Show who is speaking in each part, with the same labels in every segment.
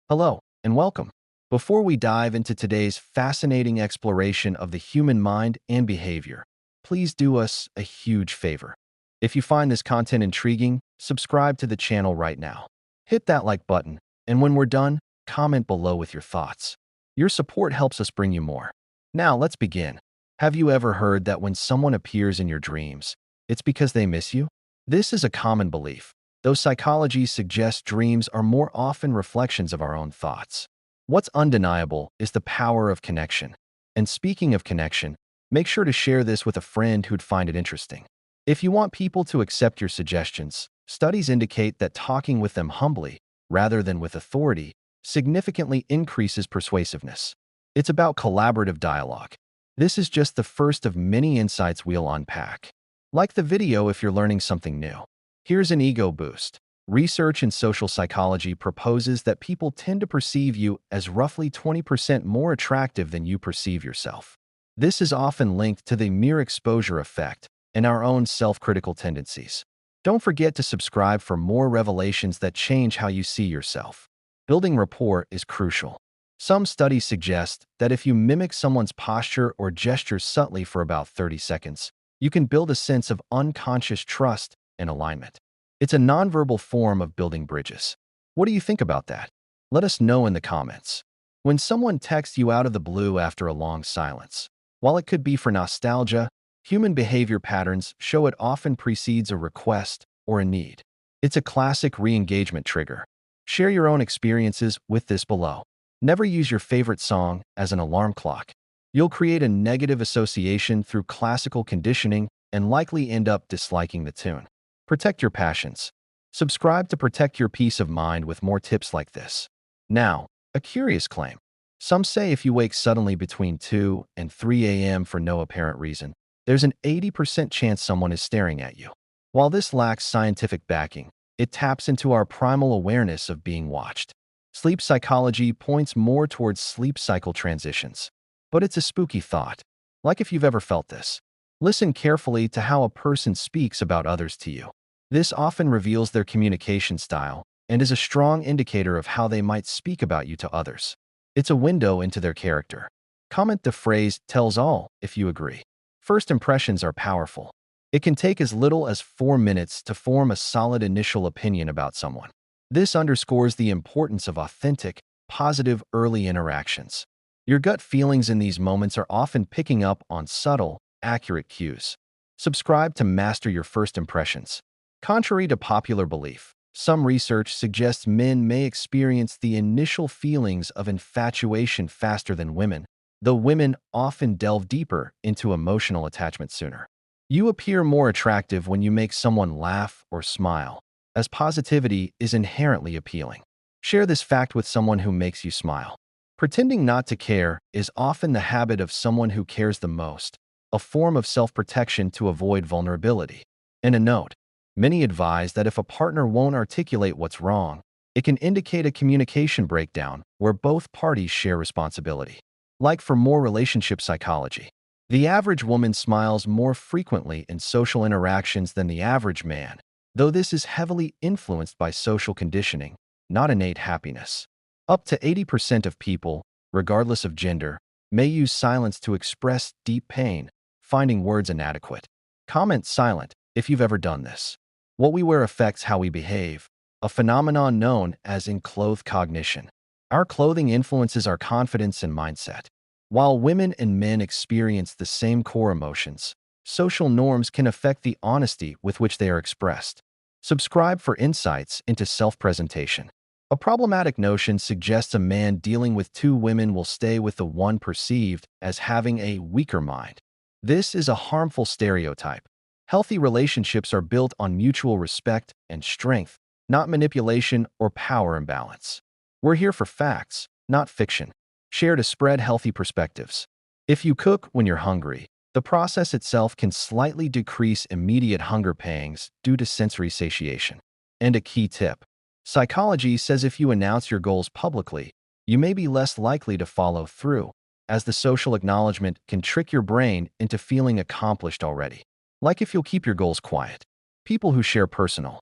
Speaker 1: Hello, and welcome. Before we dive into today's fascinating exploration of the human mind and behavior, please do us a huge favor. If you find this content intriguing, subscribe to the channel right now. Hit that like button, and when we're done, comment below with your thoughts. Your support helps us bring you more. Now, let's begin. Have you ever heard that when someone appears in your dreams, it's because they miss you? This is a common belief, though psychology suggests dreams are more often reflections of our own thoughts. What's undeniable is the power of connection. And speaking of connection, make sure to share this with a friend who'd find it interesting. If you want people to accept your suggestions, studies indicate that talking with them humbly, rather than with authority, significantly increases persuasiveness. It's about collaborative dialogue. This is just the first of many insights we'll unpack. Like the video if you're learning something new. Here's an ego boost. Research in social psychology proposes that people tend to perceive you as roughly 20% more attractive than you perceive yourself. This is often linked to the mere exposure effect and our own self-critical tendencies. Don't forget to subscribe for more revelations that change how you see yourself. Building rapport is crucial. Some studies suggest that if you mimic someone's posture or gesture subtly for about 30 seconds, you can build a sense of unconscious trust and alignment. It's a nonverbal form of building bridges. What do you think about that? Let us know in the comments. When someone texts you out of the blue after a long silence, while it could be for nostalgia, human behavior patterns show it often precedes a request or a need. It's a classic re-engagement trigger. Share your own experiences with this below. Never use your favorite song as an alarm clock. You'll create a negative association through classical conditioning and likely end up disliking the tune. Protect your passions. Subscribe to protect your peace of mind with more tips like this. Now, a curious claim. Some say if you wake suddenly between 2 and 3 a.m. for no apparent reason, there's an 80% chance someone is staring at you. While this lacks scientific backing, it taps into our primal awareness of being watched. Sleep psychology points more towards sleep cycle transitions. But it's a spooky thought. Like if you've ever felt this. Listen carefully to how a person speaks about others to you. This often reveals their communication style and is a strong indicator of how they might speak about you to others. It's a window into their character. Comment the phrase tells all if you agree. First impressions are powerful. It can take as little as 4 minutes to form a solid initial opinion about someone. This underscores the importance of authentic, positive early interactions. Your gut feelings in these moments are often picking up on subtle, accurate cues. Subscribe to master your first impressions. Contrary to popular belief, some research suggests men may experience the initial feelings of infatuation faster than women, though women often delve deeper into emotional attachment sooner. You appear more attractive when you make someone laugh or smile, as positivity is inherently appealing. Share this fact with someone who makes you smile. Pretending not to care is often the habit of someone who cares the most, a form of self-protection to avoid vulnerability. And a note, many advise that if a partner won't articulate what's wrong, it can indicate a communication breakdown where both parties share responsibility. Like for more relationship psychology, the average woman smiles more frequently in social interactions than the average man, though this is heavily influenced by social conditioning, not innate happiness. Up to 80% of people, regardless of gender, may use silence to express deep pain, finding words inadequate. Comment silent if you've ever done this. What we wear affects how we behave, a phenomenon known as enclothed cognition. Our clothing influences our confidence and mindset. While women and men experience the same core emotions, social norms can affect the honesty with which they are expressed. Subscribe for insights into self-presentation. A problematic notion suggests a man dealing with 2 women will stay with the one perceived as having a weaker mind. This is a harmful stereotype. Healthy relationships are built on mutual respect and strength, not manipulation or power imbalance. We're here for facts, not fiction. Share to spread healthy perspectives. If you cook when you're hungry, the process itself can slightly decrease immediate hunger pangs due to sensory satiation. And a key tip. Psychology says if you announce your goals publicly, you may be less likely to follow through, as the social acknowledgement can trick your brain into feeling accomplished already. Like if you'll keep your goals quiet. People who share personal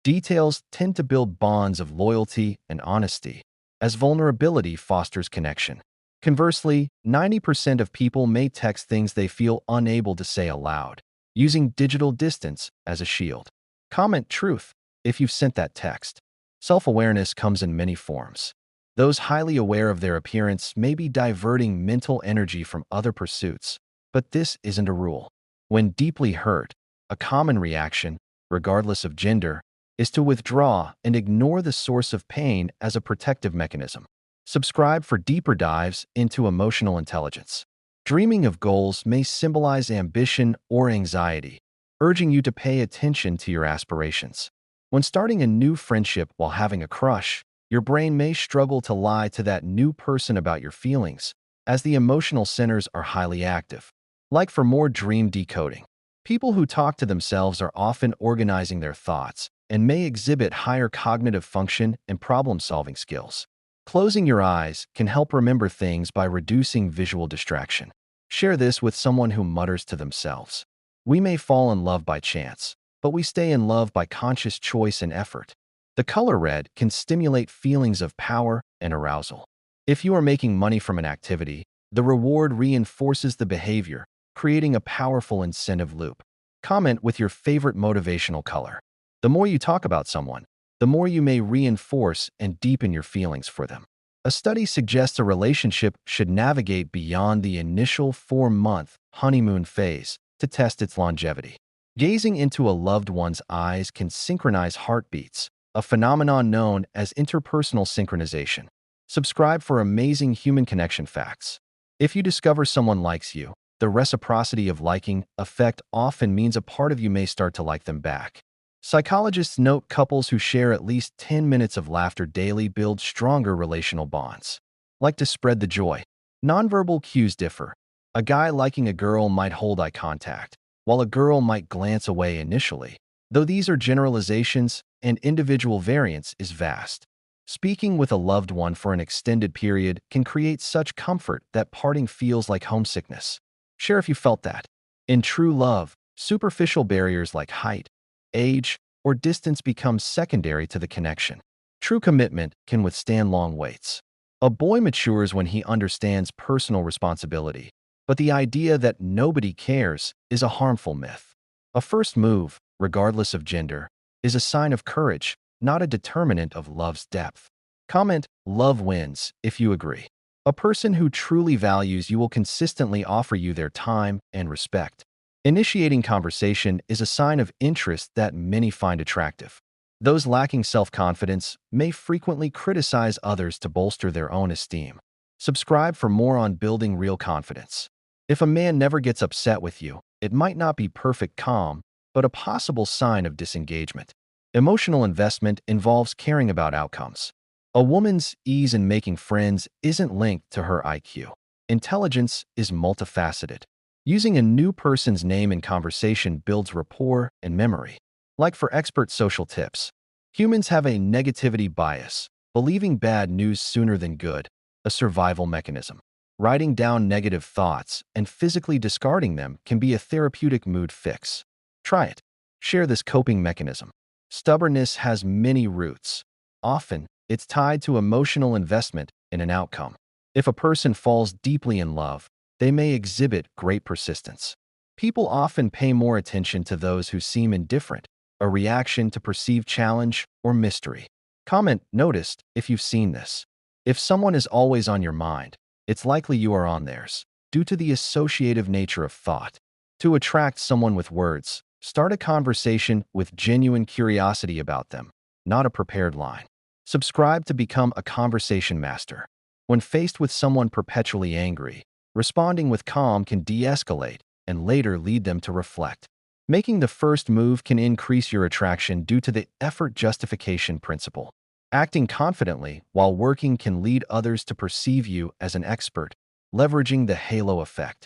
Speaker 1: details tend to build bonds of loyalty and honesty, as vulnerability fosters connection. Conversely, 90% of people may text things they feel unable to say aloud, using digital distance as a shield. Comment truth if you've sent that text. Self-awareness comes in many forms. Those highly aware of their appearance may be diverting mental energy from other pursuits, but this isn't a rule. When deeply hurt, a common reaction, regardless of gender, is to withdraw and ignore the source of pain as a protective mechanism. Subscribe for deeper dives into emotional intelligence. Dreaming of goals may symbolize ambition or anxiety, urging you to pay attention to your aspirations. When starting a new friendship while having a crush, your brain may struggle to lie to that new person about your feelings, as the emotional centers are highly active. Like for more dream decoding, people who talk to themselves are often organizing their thoughts and may exhibit higher cognitive function and problem-solving skills. Closing your eyes can help remember things by reducing visual distraction. Share this with someone who mutters to themselves. We may fall in love by chance, but we stay in love by conscious choice and effort. The color red can stimulate feelings of power and arousal. If you are making money from an activity, the reward reinforces the behavior, creating a powerful incentive loop. Comment with your favorite motivational color. The more you talk about someone, the more you may reinforce and deepen your feelings for them. A study suggests a relationship should navigate beyond the initial 4-month honeymoon phase to test its longevity. Gazing into a loved one's eyes can synchronize heartbeats, a phenomenon known as interpersonal synchronization. Subscribe for amazing human connection facts. If you discover someone likes you, the reciprocity of liking effect often means a part of you may start to like them back. Psychologists note couples who share at least 10 minutes of laughter daily build stronger relational bonds. Like to spread the joy. Nonverbal cues differ. A guy liking a girl might hold eye contact, while a girl might glance away initially. Though these are generalizations and individual variance is vast. Speaking with a loved one for an extended period can create such comfort that parting feels like homesickness. Share if you felt that. In true love, superficial barriers like height, age, or distance become secondary to the connection. True commitment can withstand long waits. A boy matures when he understands personal responsibility, but the idea that nobody cares is a harmful myth. A first move, regardless of gender, is a sign of courage, not a determinant of love's depth. Comment, love wins, if you agree. A person who truly values you will consistently offer you their time and respect. Initiating conversation is a sign of interest that many find attractive. Those lacking self-confidence may frequently criticize others to bolster their own esteem. Subscribe for more on building real confidence. If a man never gets upset with you, it might not be perfect calm, but a possible sign of disengagement. Emotional investment involves caring about outcomes. A woman's ease in making friends isn't linked to her IQ. Intelligence is multifaceted. Using a new person's name in conversation builds rapport and memory. Like for expert social tips, humans have a negativity bias, believing bad news sooner than good, a survival mechanism. Writing down negative thoughts and physically discarding them can be a therapeutic mood fix. Try it. Share this coping mechanism. Stubbornness has many roots. Often, it's tied to emotional investment in an outcome. If a person falls deeply in love, they may exhibit great persistence. People often pay more attention to those who seem indifferent, a reaction to perceived challenge or mystery. Comment, noticed, if you've seen this. If someone is always on your mind, it's likely you are on theirs, due to the associative nature of thought. To attract someone with words, start a conversation with genuine curiosity about them, not a prepared line. Subscribe to become a conversation master. When faced with someone perpetually angry, responding with calm can de-escalate and later lead them to reflect. Making the first move can increase your attraction due to the effort justification principle. Acting confidently while working can lead others to perceive you as an expert, leveraging the halo effect.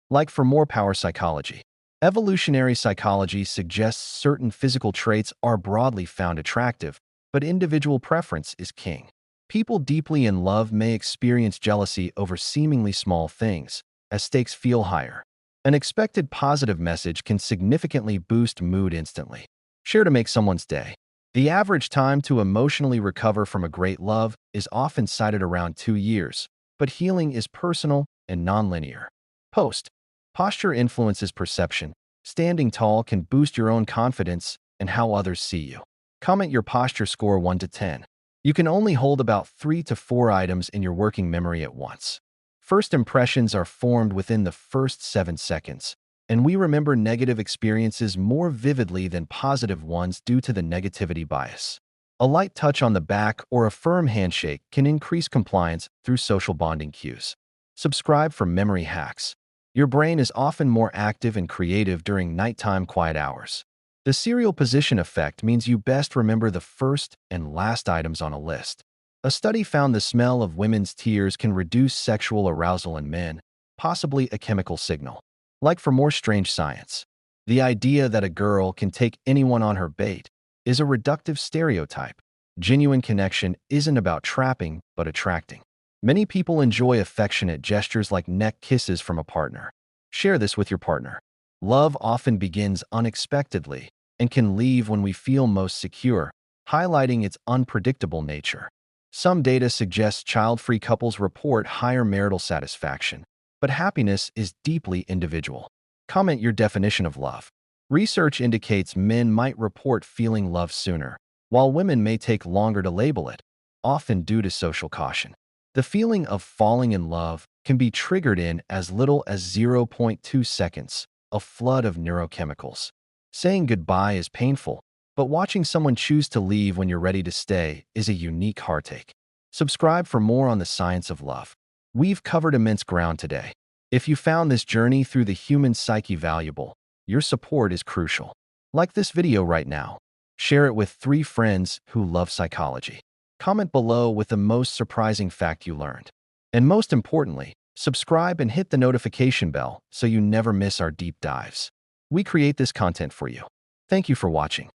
Speaker 1: Like for more power psychology. Evolutionary psychology suggests certain physical traits are broadly found attractive, but individual preference is king. People deeply in love may experience jealousy over seemingly small things, as stakes feel higher. An expected positive message can significantly boost mood instantly. Share to make someone's day. The average time to emotionally recover from a great love is often cited around 2 years, but healing is personal and nonlinear. Post. Posture influences perception. Standing tall can boost your own confidence and how others see you. Comment your posture score 1 to 10. You can only hold about 3 to 4 items in your working memory at once. First impressions are formed within the first 7 seconds, and we remember negative experiences more vividly than positive ones due to the negativity bias. A light touch on the back or a firm handshake can increase compliance through social bonding cues. Subscribe for memory hacks. Your brain is often more active and creative during nighttime quiet hours. The serial position effect means you best remember the first and last items on a list. A study found the smell of women's tears can reduce sexual arousal in men, possibly a chemical signal. Like for more strange science, the idea that a girl can take anyone on her bait is a reductive stereotype. Genuine connection isn't about trapping, but attracting. Many people enjoy affectionate gestures like neck kisses from a partner. Share this with your partner. Love often begins unexpectedly and can leave when we feel most secure, highlighting its unpredictable nature. Some data suggests child-free couples report higher marital satisfaction, but happiness is deeply individual. Comment your definition of love. Research indicates men might report feeling love sooner, while women may take longer to label it, often due to social caution. The feeling of falling in love can be triggered in as little as 0.2 seconds, a flood of neurochemicals. Saying goodbye is painful, but watching someone choose to leave when you're ready to stay is a unique heartache. Subscribe for more on the science of love. We've covered immense ground today. If you found this journey through the human psyche valuable, your support is crucial. Like this video right now. Share it with 3 friends who love psychology. Comment below with the most surprising fact you learned. And most importantly, subscribe and hit the notification bell so you never miss our deep dives. We create this content for you. Thank you for watching.